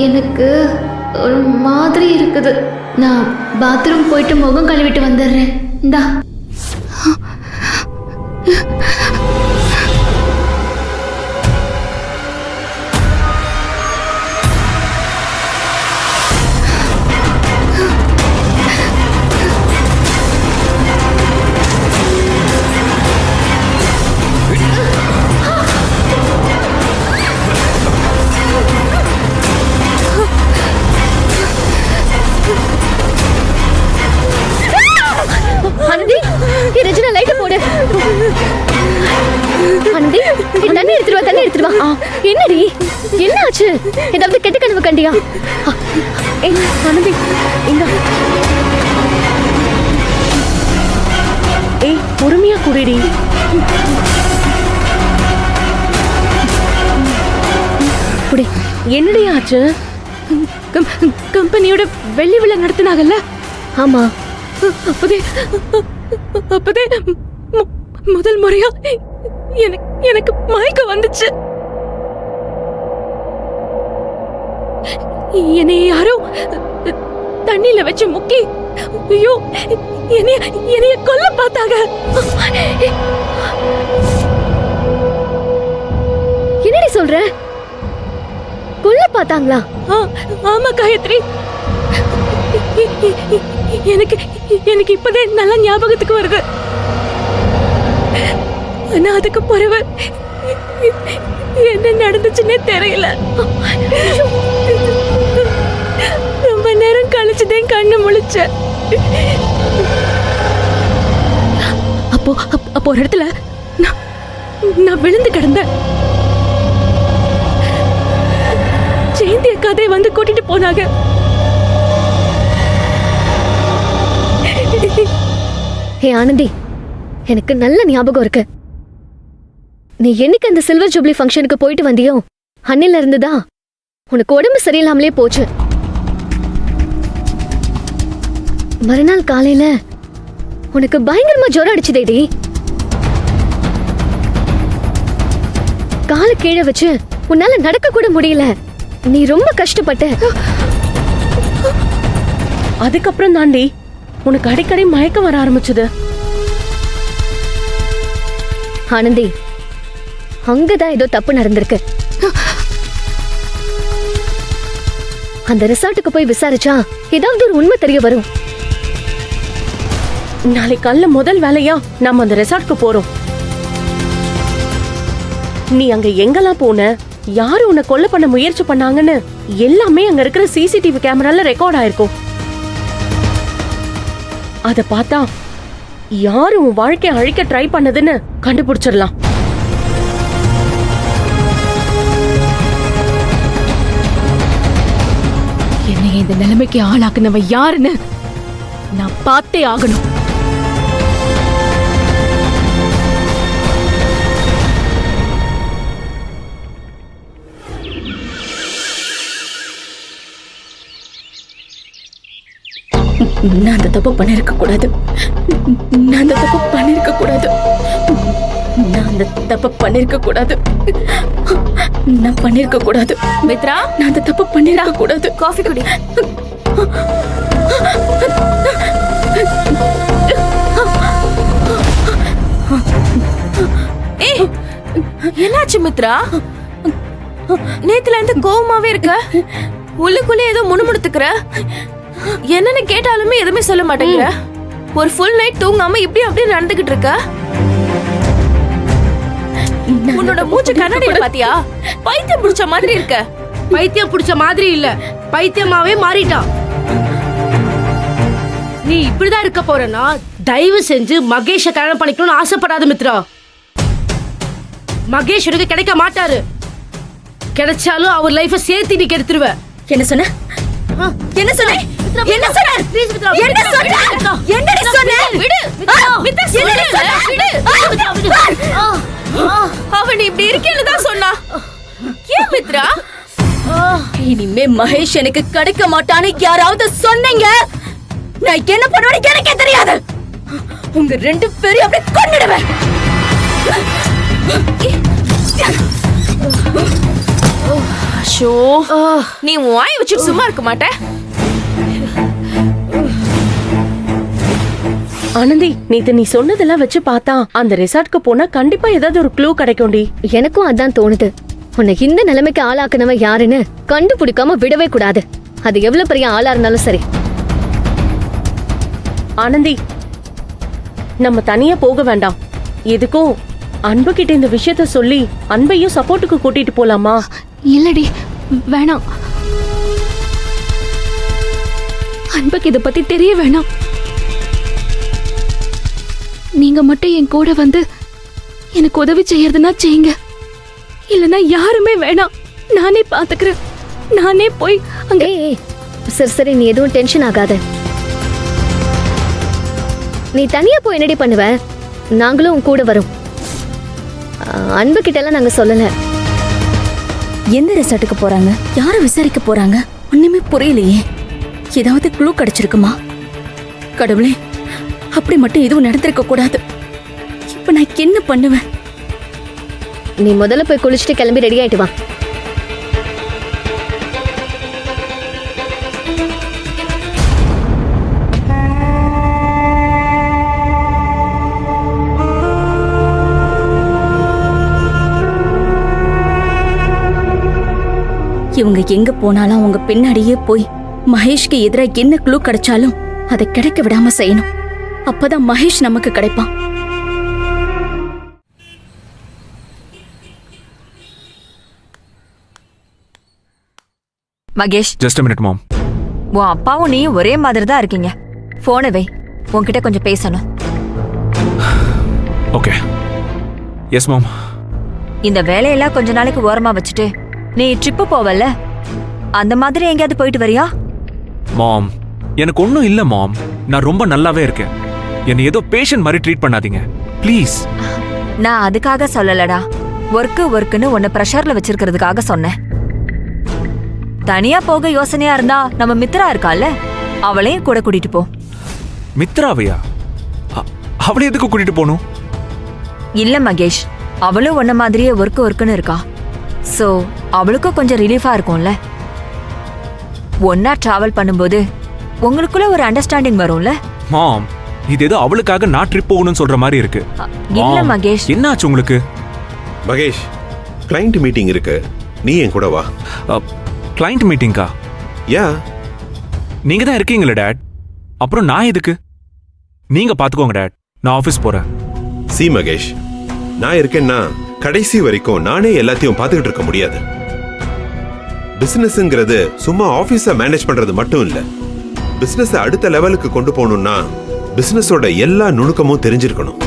எனக்கு ஒரு மாதிரி இருக்குது. நான் பாத்ரூம் போயிட்டு முகம் கழுவிட்டு வந்துடுறேன். இந்தா. என்னடி என்ன ஆச்சு? ஏதாவது கெட்ட கனவு கண்டியா? ஆனந்தி இங்க. ஏய் பொறுமையா குடிடி. குடி. என்னடி ஆச்சு? கம்பெனியோட வெள்ளி விழா நடத்தினாங்கல்ல? ஆமா. அப்பதே முதல் முறையா எனக்கு மயக்கம் வந்துச்சு. என்னை யாரோ தண்ணியில வச்சு முக்கி ஐயோ என்னைய கொல்ல பார்த்தாங்க. என்னடி சொல்ற? கொல்ல பார்த்தாங்களா? ஆமா காயத்ரி. எனக்கு இப்பதே நல்ல ஞாபகத்துக்கு வருது. ஆனா அதுக்கு பிறகு என்ன நடந்துச்சுன்னே தெரியல. ரொம்ப நேரம் கழிச்சுதான் கண்ணு முழிச்ச. அப்போ ஒரு இடத்துல நான் விழுந்து கிடந்தேன். ஜெயந்தி அக்காதை வந்து கூட்டிட்டு போனாங்க. ஹே ஆனந்தி, எனக்கு நல்ல ஞாபகம் இருக்கு. நீ என்னைக்கு அந்த சில்வர் ஜூப்ளி ஃபங்க்ஷனுக்கு போயிட்டு வந்தியோ அன்னில இருந்துதான் உனக்கு உடம்பு சரியில்லாமலே போச்சு. மறுநாள் காலையில உனக்கு பயங்கரமா ஜுரம் அடிச்சுதேடி. காலை கீழே வச்சு உன்னால நடக்க கூட முடியல. நீ ரொம்ப கஷ்டப்பட்ட. அதுக்கப்புறம் தாண்டி உனக்கு அடிக்கடி மயக்கம் வர ஆரம்பிச்சது. ஆனந்தி, அங்கதான் ஏதோ தப்பு நடந்திருக்கு. அந்த ரிசார்ட்டுக்கு போய் விசாரிச்சா ஏதாவது ஒரு உண்மை தெரிய வரும். நாளைக்கு காலைல முதல் வேலையா நாம அந்த ரிசார்ட்க்கு போறோம். நீ அங்க எங்கெல்லாம் போன, யாரு உன்னை கொலை பண்ண முயற்சி பண்ணாங்கன்னு எல்லாமே அங்க இருக்கிற சிசிடிவி கேமரால ரெக்கார்ட் ஆயிருக்கும். அத பார்த்தா யாரு உன் வாழ்க்கையை அழிக்க ட்ரை பண்ணதுன்னு கண்டுபிடிச்சிடலாம். என்னை இந்த நிலைமைக்கு ஆளாக்குனவ யாருன்னு நான் பார்த்தே ஆகணும். நான் அந்த தப்பு பண்ணிருக்க கூடாது. நான் அந்த தப்பு பண்ணிருக்க கூடாது. நான் அந்த தப்பு பண்ணிருக்க கூடாது. நான் பண்ணிருக்க கூடாது. மித்ரா, நான் அந்த தப்பு பண்ணிருக்க கூடாது. காஃபி குடி. ஏய், என்னாச்சு மித்ரா? நேத்துல இருந்து கோவமாவே இருக்க. உள்ளுக்குள்ளே ஏதோ முணுமுணுத்துக்கிற. என்னன்னு கேட்டாலுமே எதுவுமே சொல்ல மாட்டேங்கிற. ஒரு ஃபுல் நைட் தூங்காம இப்படி அப்படியே நடந்துகிட்டு இருக்க. உன்னோட மூச்சு கண்ணாடியில பாத்தியா? பைத்தியம் பிடிச்ச மாதிரி இருக்க. பைத்தியம் பிடிச்ச மாதிரி இல்ல, பைத்தியமாவே மாறிட்டான். நீ இப்படிதான் இருக்க போறனா தயவு செஞ்சு மகேஷ கல்யாணம் பண்ணிக்கணும்னு ஆசைப்படாத மித்ரா. மகேஷ் உனக்கு கிடைக்க மாட்டாரு. கிடைச்சாலும் அவர் லைஃப சேர்த்து நீ கெடுத்துருவ. என்ன சொன்ன? என்ன சொன்ன? என்ன சொன்ன? ப்ளீஸ் மித்ரா. என்ன சொன்ன? என்னடி சொன்ன? விடு மித்ரா. மித்ரா சொல்லு. விடு. அவன் இப்படி இருக்கேன்னு தான் சொன்னா. ஏன் மித்ரா? இனிமே மகேஷ் எனக்கு கிடைக்க மாட்டான்னு யாராவது சொன்னீங்க, நான் என்ன பண்ணுவேன்னு எனக்கே தெரியாது. உங்க ரெண்டு பேரையும் அப்படியே கொன்னுடுவேன். ஷோ நீ உன் வாயை வச்சுட்டு சும்மா இருக்க மாட்ட. ஆனந்தி, நேத்து நீ சொன்னதெல்லாம் வச்சு பார்த்தா அந்த ரிசார்ட்க்கு போனா கண்டிப்பா ஏதாவது ஒரு க்ளூ கிடைக்கும்டி. எனக்கும் அதான் தோணுது. உன்னை இந்த நிலைமைக்கு ஆளாக்குனவன் யாருன்னு கண்டுபிடிக்காம விடவே கூடாது. அது எவ்வளவு பெரிய ஆளா இருந்தாலும் சரி. ஆனந்தி, நம்ம தனியா போக வேண்டாம். எதுக்கும் அன்பு கிட்ட இந்த விஷயத்த சொல்லி அன்பையும் சப்போர்ட்டுக்கு கூட்டிட்டு போலாமா? இல்லடி, வேணாம். அன்புக்கு இதை பத்தி தெரிய வேணாம். நீங்க மட்டும் என் கூட வந்து எனக்கு உதவி செய்யறதுன்னா செய்யுங்க. இல்லைன்னா யாருமே வேணாம். நானே பாத்துக்கிறேன். நானே போய் அங்க. ஏய், சரி சரி, நீ எதுவும் டென்ஷன் ஆகாத. நீ தனியா போய் என்னடி பண்ணுவ? நாங்களும் உன் கூட வரோம். அன்பு கிட்ட எல்லாம் நாங்க சொல்லல. எந்த ரெசார்ட்டுக்கு போறாங்க? யாரை விசாரிக்க போறாங்க? ஒண்ணுமே புரியலையே. ஏதாவது க்ளூ கிடைச்சிருக்குமா? கடவுளே, அப்படி மட்டும் எதுவும் நடந்திருக்க கூடாது. இப்ப நான் என்ன பண்ணுவேன்? நீ முதல்ல போய் குளிச்சுட்டு கிளம்பி ரெடி ஆயிட்டு வா. இவங்க எங்க போனாலும் அவங்க பின்னாடியே போய் மகேஷ்க்கு எதிராக என்ன க்ளூ கிடைச்சாலும் அதை கிடைக்க விடாம செய்யணும். அப்பதான் மகேஷ் நமக்கு கிடைப்பான். மகேஷ், ஜஸ்ட் a minute மாம். உன் அப்பாவும் நீயும் ஒரே மாதிரி தான் இருக்கீங்க. போனை வை, உன்கிட்ட கொஞ்சம் பேசணும். ஓகே. எஸ் மாம். இந்த வேலையெல்லாம் கொஞ்ச நாளைக்கு ஓரமா வச்சுட்டு நீ ட்ரிப்பு போவல்ல, அந்த மாதிரி எங்கேயாவது போயிட்டு வரியா? மாம், எனக்கு ஒன்றும் இல்லை மாம். நான் ரொம்ப நல்லாவே இருக்கேன். என்னை ஏதோ பேஷண்ட் மாதிரி ட்ரீட் பண்ணாதீங்க ப்ளீஸ். நான் அதுக்காக சொல்லலடா. ஒர்க்குன்னு உன்னை ப்ரெஷர்ல வச்சிருக்கிறதுக்காக சொன்னேன். தனியா போக யோசனையா இருந்தா நம்ம மித்ரா இருக்கால, அவளையும் கூட கூட்டிட்டு போ. மித்ராவையா? அவளை எதுக்கு கூட்டிட்டு போகணும்? இல்ல மகேஷ், அவளும் உன்ன மாதிரியே ஒர்க்குன்னு இருக்கா. சோ அவளுக்கும் கொஞ்சம் ரிலீஃபா இருக்கும்ல. ஒன்னா டிராவல் பண்ணும்போது உங்களுக்குள்ள ஒரு அண்டர்ஸ்டாண்டிங் வரும்ல. மாம், இது ஏதோ அவளுக்காக நான் ட்ரிப் போகணும்னு சொல்ற மாதிரி இருக்கு. இல்ல மகேஷ். என்னாச்சு உங்களுக்கு? மகேஷ், கிளைண்ட் மீட்டிங் இருக்கு, நீ என் கூட வா. கிளைண்ட் மீட்டிங்கா? யா. நீங்க தான் இருக்கீங்களே டேட், அப்புறம் நான் எதுக்கு? நீங்க பாத்துக்கோங்க டேட், நான் ஆபீஸ் போறேன். சி மகேஷ், நான் இருக்கேன்னா கடைசி வரைக்கும் நானே எல்லாத்தையும் பார்த்துக்கிட்டு இருக்க முடியாது. பிசினஸ்ங்கிறது சும்மா ஆபீஸை மேனேஜ் பண்றது மட்டும் இல்ல. பிசினஸ் அடுத்த லெவலுக்கு கொண்டு போகணும்னா பிசினஸோட எல்லா நுணுக்கமும் தெரிஞ்சிருக்கணும்.